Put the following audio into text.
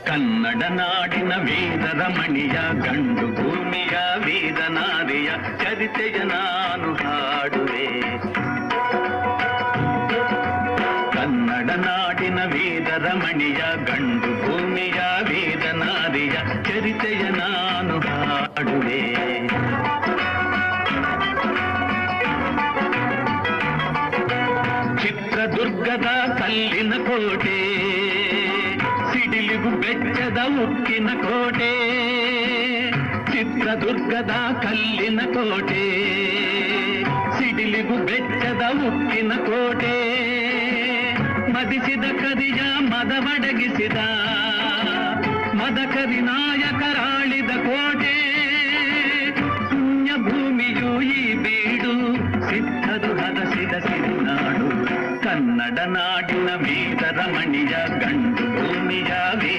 ಕನ್ನಡ ನಾಡಿನ ವೇದ ರಮಣಿಯ ಗಂಡು ಭೂಮಿಯ ವೇದ ನಾರಿಯ ಚರಿತೆಯ ನಾನು ಹಾಡುವೆ. ಕನ್ನಡ ನಾಡಿನ ವೇದ ರಮಣಿಯ ಗಂಡು ಭೂಮಿಯ ವೇದ ನಾರಿಯ ಚರಿತೆಯ ನಾನು ಹಾಡುವೆ. ಚಿತ್ರದುರ್ಗದ ಕಲ್ಲಿನ ಕೋಟೆ, ಸಿಡಿಲಿಗು ಬೆಚ್ಚದ ಉಕ್ಕಿನ ಕೋಟೆ. ಚಿತ್ರದುರ್ಗದ ಕಲ್ಲಿನ ಕೋಟೆ, ಸಿಡಿಲಿಗು ಬೆಚ್ಚದ ಉಕ್ಕಿನ ಕೋಟೆ. ಮದಿಸಿದ ಕರಿಯ ಮದವಡಗಿಸಿದ ಮದಕರಿ ನಾಯಕರಾಳಿದ ಕೋಟೆ. ಪುಣ್ಯ ಭೂಮಿಯು ಈ ಬೀಡು, ಸಿದ್ಧರು ಹರಸಿದ ಸಿರಿನಾಡು. ಕನ್ನಡ ನಾಡಿನ ವೇದ ರಮಣಿಯ ಗಂಡು ಭೂಮಿಯ ವೇದ